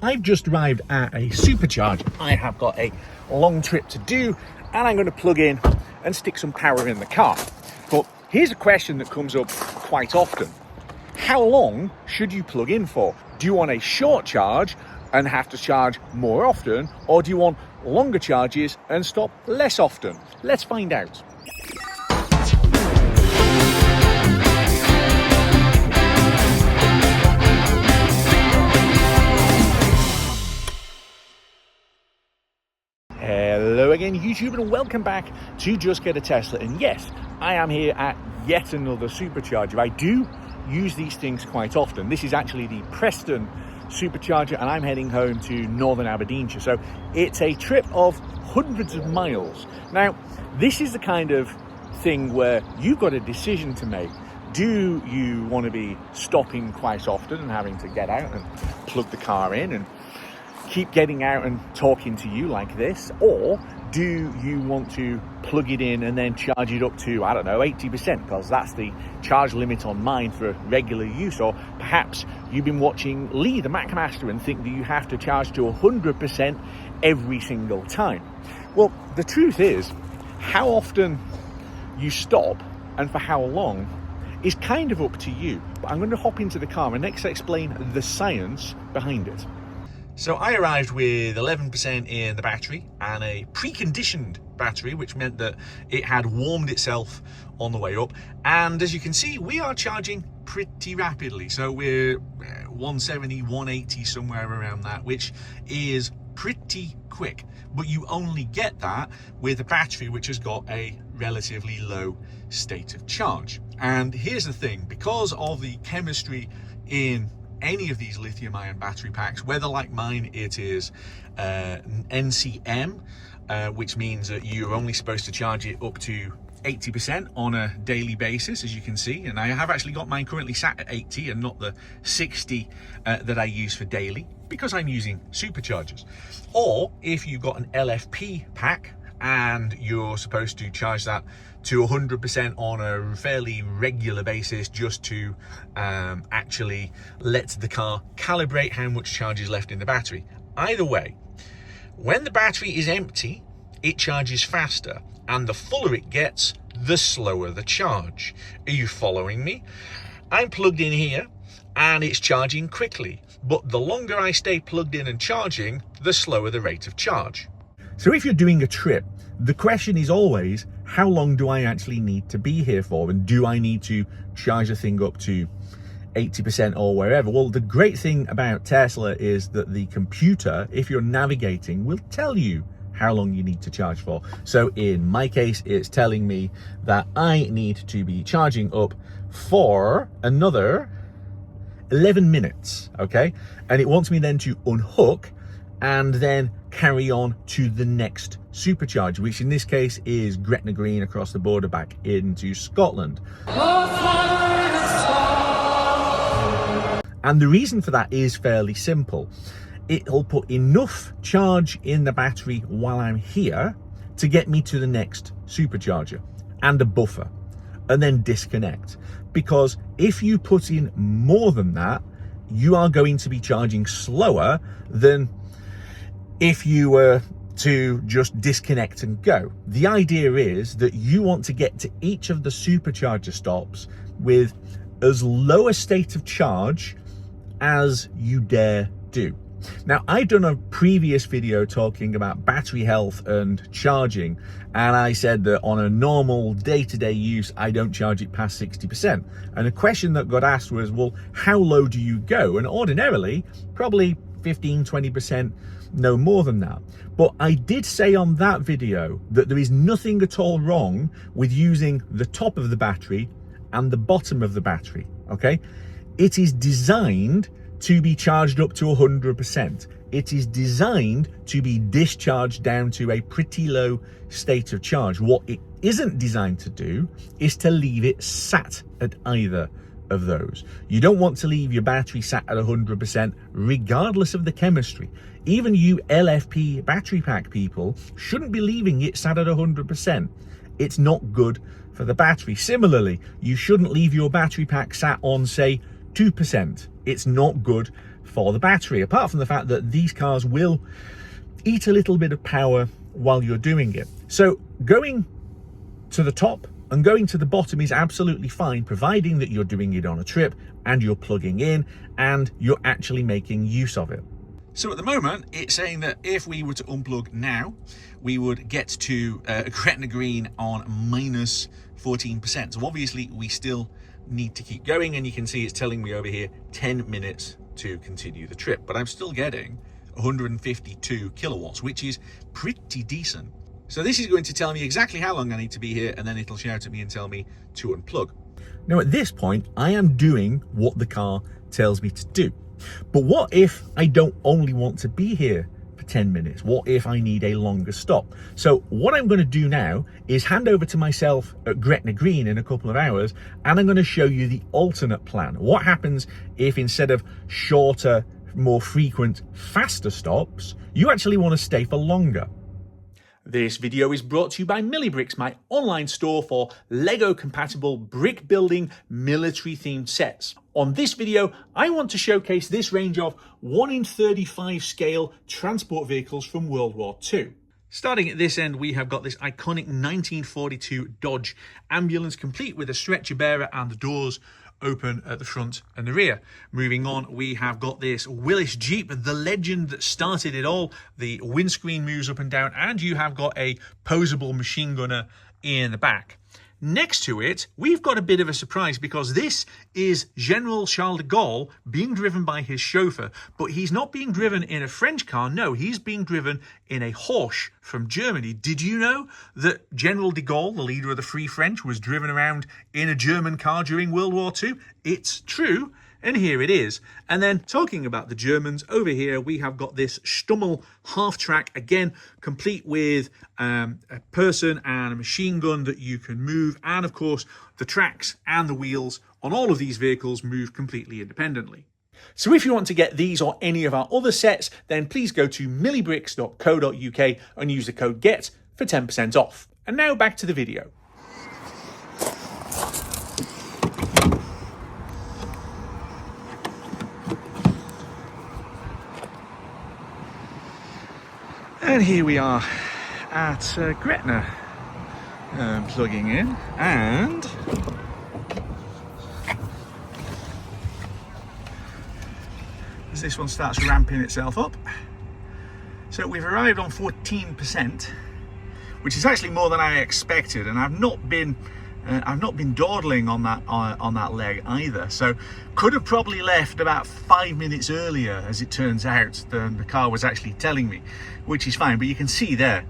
I've just arrived at a Supercharger. I have got a long trip to do and I'm going to plug in and stick some power in the car. But here's a question that comes up quite often. How long should you plug in for? Do you want a short charge and have to charge more often, or do you want longer charges and stop less often? Let's find out. Hello again, YouTube, and welcome back to Just Get a Tesla. And yes, I am here at yet another Supercharger. I do use these things quite often. This is actually the Preston Supercharger, and I'm heading home to Northern Aberdeenshire. So it's a trip of hundreds of miles. Now, this is the kind of thing where you've got a decision to make. Do you want to be stopping quite often and having to get out and plug the car in and keep getting out and talking to you like this, or do you want to plug it in and then charge it up to, I don't know, 80%, because that's the charge limit on mine for regular use? Or perhaps you've been watching Lee the Macmaster and think that you have to charge to 100% every single time. Well, the truth is, how often you stop and for how long is kind of up to you. But I'm going to hop into the car and next explain the science behind it. So I arrived with 11% in the battery and a preconditioned battery, which meant that it had warmed itself on the way up. And as you can see, we are charging pretty rapidly. So we're 170, 180, somewhere around that, which is pretty quick. But you only get that with a battery which has got a relatively low state of charge. And here's the thing, because of the chemistry in any of these lithium ion battery packs, whether like mine it is NCM, which means that you're only supposed to charge it up to 80% on a daily basis, as you can see. And I have actually got mine currently sat at 80 and not the 60 that I use for daily, because I'm using Superchargers. Or if you've got an LFP pack and you're supposed to charge that to 100% on a fairly regular basis, just to actually let the car calibrate how much charge is left in the battery. Either way, when the battery is empty, it charges faster, and the fuller it gets, the slower the charge. Are you following me? I'm plugged in here and it's charging quickly, but the longer I stay plugged in and charging, the slower the rate of charge. So if you're doing a trip, the question is always, how long do I actually need to be here for? And do I need to charge the thing up to 80% or wherever? Well, the great thing about Tesla is that the computer, if you're navigating, will tell you how long you need to charge for. So in my case, it's telling me that I need to be charging up for another 11 minutes, okay? And it wants me then to unhook and then carry on to the next Supercharger, which in this case is Gretna Green across the border back into Scotland. And the reason for that is fairly simple. It'll put enough charge in the battery while I'm here to get me to the next Supercharger and a buffer, and then disconnect. Because if you put in more than that, you are going to be charging slower than if you were to just disconnect and go. The idea is that you want to get to each of the Supercharger stops with as low a state of charge as you dare do. Now, I've done a previous video talking about battery health and charging, and I said that on a normal day-to-day use, I don't charge it past 60%. And a question that got asked was, well, how low do you go? And ordinarily, probably 15, 20%, no more than that. But I did say on that video that there is nothing at all wrong with using the top of the battery and the bottom of the battery, okay? It is designed to be charged up to 100%. It is designed to be discharged down to a pretty low state of charge. What it isn't designed to do is to leave it sat at either of those. You don't want to leave your battery sat at 100% regardless of the chemistry. Even you LFP battery pack people shouldn't be leaving it sat at 100%. It's not good for the battery. Similarly, you shouldn't leave your battery pack sat on, say, 2%. It's not good for the battery, apart from the fact that these cars will eat a little bit of power while you're doing it. So going to the top and going to the bottom is absolutely fine, providing that you're doing it on a trip and you're plugging in and you're actually making use of it. So at the moment, it's saying that if we were to unplug now, we would get to Gretna Green on minus 14%. So obviously we still need to keep going, and you can see it's telling me over here 10 minutes to continue the trip, but I'm still getting 152 kilowatts, which is pretty decent. So this is going to tell me exactly how long I need to be here, and then it'll shout at me and tell me to unplug. Now at this point, I am doing what the car tells me to do. But what if I don't only want to be here for 10 minutes? What if I need a longer stop? So what I'm going to do now is hand over to myself at Gretna Green in a couple of hours, and I'm going to show you the alternate plan. What happens if instead of shorter, more frequent, faster stops, you actually want to stay for longer? This video is brought to you by Millibricks, my online store for Lego compatible brick building military themed sets. On this video, I want to showcase this range of 1 in 35 scale transport vehicles from World War II. Starting at this end, we have got this iconic 1942 Dodge ambulance, complete with a stretcher bearer and the doors open at the front and the rear. Moving on, we have got this Willis Jeep, the legend that started it all. The windscreen moves up and down, and you have got a posable machine gunner in the back. Next to it, we've got a bit of a surprise, because this is General Charles de Gaulle being driven by his chauffeur, but he's not being driven in a French car. No, he's being driven in a Porsche from Germany. Did you know that General de Gaulle, the leader of the Free French, was driven around in a German car during World War II? It's true. And here it is. And then talking about the Germans, over here we have got this Stummel half-track, again complete with a person and a machine gun that you can move, and of course the tracks and the wheels on all of these vehicles move completely independently. So if you want to get these or any of our other sets, then please go to millibricks.co.uk and use the code GET for 10% off. And now back to the video. And here we are at Gretna, plugging in, and as this one starts ramping itself up, so we've arrived on 14%, which is actually more than I expected, and I've not been dawdling on that leg either. So could have probably left about 5 minutes earlier, as it turns out, than the car was actually telling me, which is fine. But you can see there,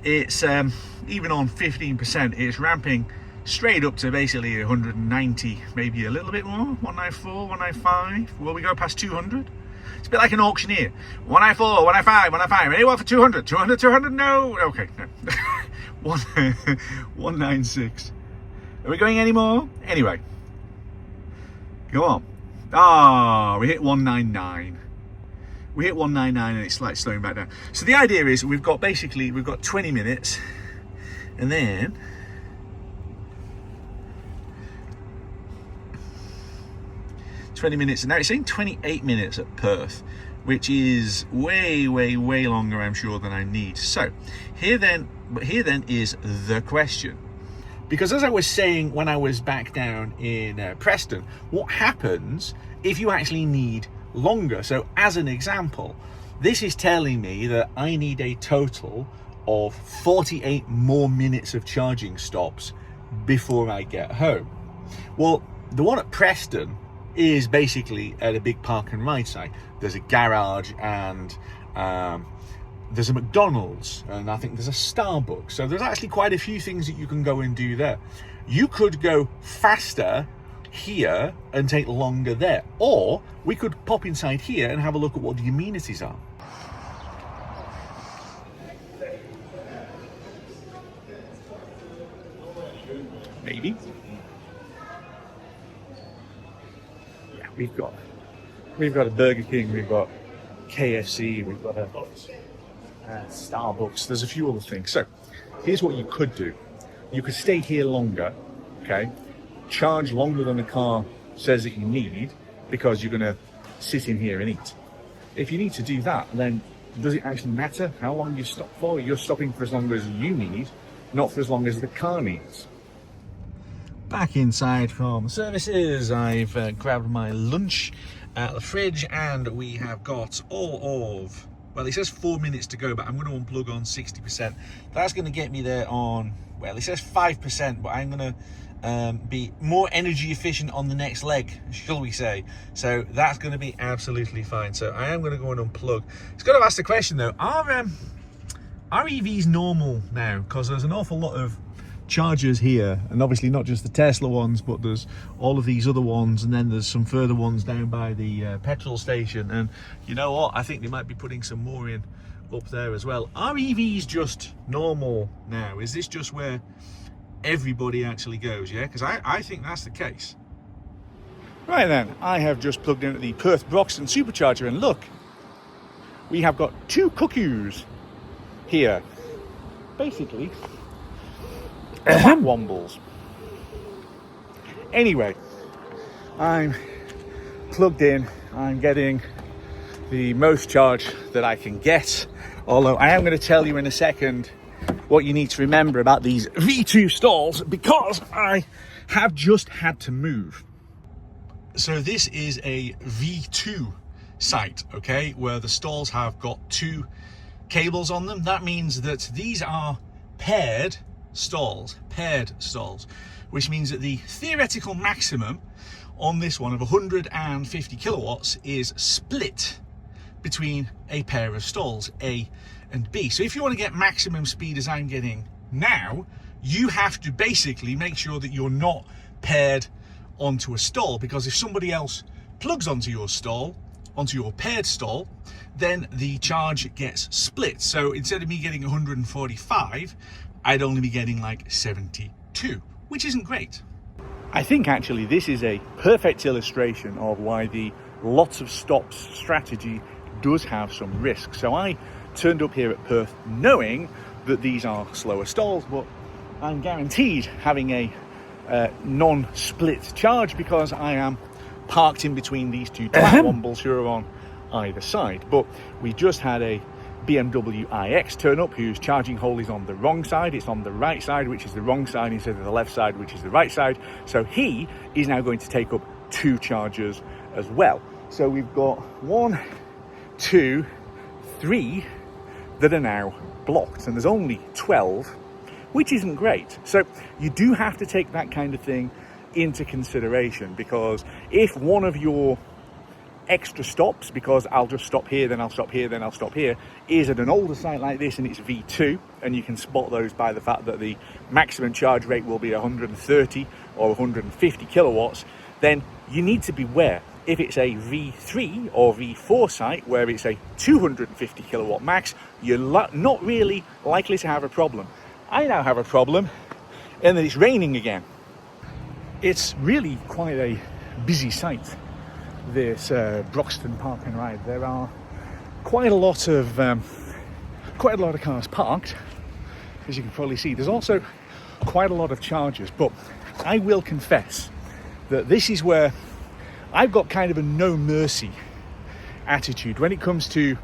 it's even on 15%, it's ramping straight up to basically 190, maybe a little bit more, 194, 195. Will we go past 200? It's a bit like an auctioneer. 194, 195, 195. Anyone for 200? 200, 200? No. Okay, no. 196. Are we going any more? Anyway, go on. Ah, we hit 199. We hit 199 and it's like slowing back down. So the idea is we've got 20 minutes, and then and now it's saying 28 minutes at Perth, which is way longer, I'm sure, than I need. So here then is the question. Because as I was saying when I was back down in Preston, what happens if you actually need longer? So as an example, this is telling me that I need a total of 48 more minutes of charging stops before I get home. Well, the one at Preston is basically at a big park and ride site. There's a garage, and there's a McDonald's, and I think there's a Starbucks. So there's actually quite a few things that you can go and do there. You could go faster here and take longer there, or we could pop inside here and have a look at what the amenities are. Maybe. Yeah, we've got a Burger King, we've got KFC, we've got a Starbucks, there's a few other things. So here's what you could do. You could stay here longer, okay, charge longer than the car says that you need, because you're going to sit in here and eat. If you need to do that, then does it actually matter how long you stop for? You're stopping for as long as you need, not for as long as the car needs. Back inside from services, I've grabbed my lunch out of the fridge, and we have got all of, well, it says 4 minutes to go, but I'm going to unplug on 60%. That's going to get me there on, well, it says 5%, but I'm going to be more energy efficient on the next leg, shall we say. So that's going to be absolutely fine. So I am going to go and unplug. It's got to ask the question though, are EVs normal now? Because there's an awful lot of chargers here, and obviously not just the Tesla ones, but there's all of these other ones, and then there's some further ones down by the petrol station. And you know what, I think they might be putting some more in up there as well. Are EVs just normal now? Is this just where everybody actually goes? Yeah, because I think that's the case. Right then, I have just plugged in at the Perth Broxton Supercharger, and look, we have got two cuckoos here, basically fat wombles. Anyway, I'm plugged in, I'm getting the most charge that I can get, although I am going to tell you in a second what you need to remember about these V2 stalls, because I have just had to move. So this is a V2 site, okay, where the stalls have got two cables on them. That means that these are paired stalls, which means that the theoretical maximum on this one of 150 kilowatts is split between a pair of stalls, A and B. So if you want to get maximum speed as I'm getting now, you have to basically make sure that you're not paired onto a stall, because if somebody else plugs onto your stall, onto your paired stall, then the charge gets split. So instead of me getting 145, I'd only be getting like 72, which isn't great. I think actually this is a perfect illustration of why the lots of stops strategy does have some risk. So I turned up here at Perth knowing that these are slower stalls, but I'm guaranteed having a non-split charge because I am parked in between these two wombles who are on either side. But we just had a BMW iX turn up whose charging hole is on the wrong side. It's on the right side, which is the wrong side, instead of the left side, which is the right side. So he is now going to take up two chargers as well. So we've got 1, 2, 3 that are now blocked, and there's only 12, which isn't great. So you do have to take that kind of thing into consideration, because if one of your extra stops, because I'll just stop here, then I'll stop here, then I'll stop here, is at an older site like this and it's V2, and you can spot those by the fact that the maximum charge rate will be 130 or 150 kilowatts, then you need to beware. If it's a V3 or V4 site where it's a 250 kilowatt max, you're not really likely to have a problem. I now have a problem in that it's raining again. It's really quite a busy site, this Broxton Park and Ride. There are quite a lot of cars parked, as you can probably see. There's also quite a lot of chargers, but I will confess that this is where I've got kind of a no mercy attitude when it comes to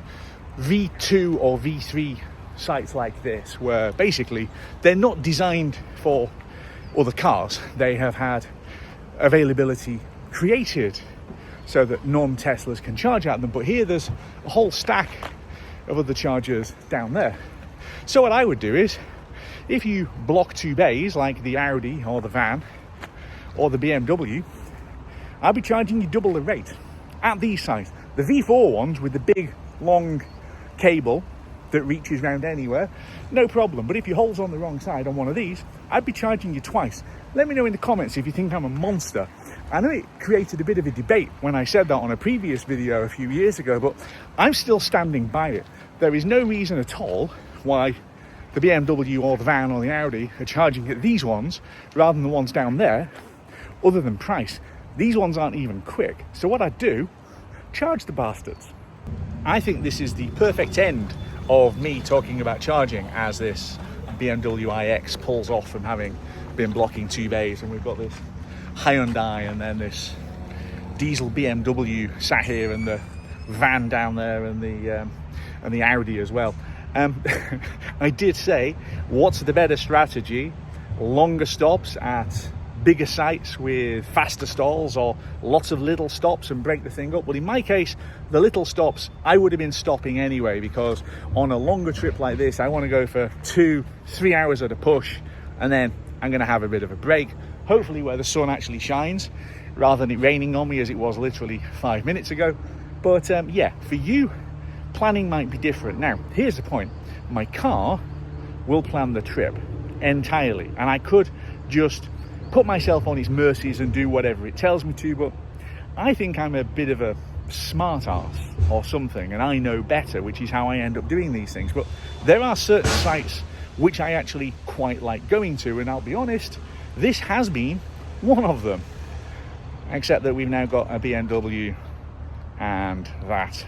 V2 or V3 sites like this, where basically they're not designed for other cars. They have had availability created so that non-Teslas can charge at them, but here there's a whole stack of other chargers down there. So what I would do is, if you block two bays like the Audi or the van or the BMW, I'll be charging you double the rate at these sites. The V4 ones with the big long cable that reaches round anywhere, no problem. But if your hole's on the wrong side on one of these, I'd be charging you twice. Let me know in the comments if you think I'm a monster. I know it created a bit of a debate when I said that on a previous video a few years ago, but I'm still standing by it. There is no reason at all why the BMW or the van or the Audi are charging at these ones rather than the ones down there, other than price. These ones aren't even quick. So what I do, charge the bastards. I think this is the perfect end of me talking about charging as this BMW iX pulls off from having been blocking two bays, and we've got this Hyundai and then this diesel BMW sat here, and the van down there, and the Audi as well. I did say, what's the better strategy? Longer stops at bigger sites with faster stalls, or lots of little stops and break the thing up? Well, in my case, the little stops, I would have been stopping anyway, because on a longer trip like this, I want to go for 2-3 hours at a push, and then I'm going to have a bit of a break, hopefully where the sun actually shines, rather than it raining on me as it was literally 5 minutes ago. But yeah, for you, planning might be different. Now, here's the point. My car will plan the trip entirely, and I could just put myself on its mercies and do whatever it tells me to, but I think I'm a bit of a smart ass or something, and I know better, which is how I end up doing these things. But there are certain sites which I actually quite like going to, and I'll be honest, this has been one of them, except that we've now got a BMW and that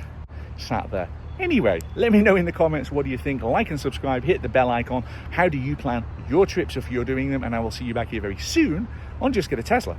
sat there. Anyway, let me know in the comments, what do you think? Like and subscribe, hit the bell icon. How do you plan your trips if you're doing them? And I will see you back here very soon on Just Get a Tesla.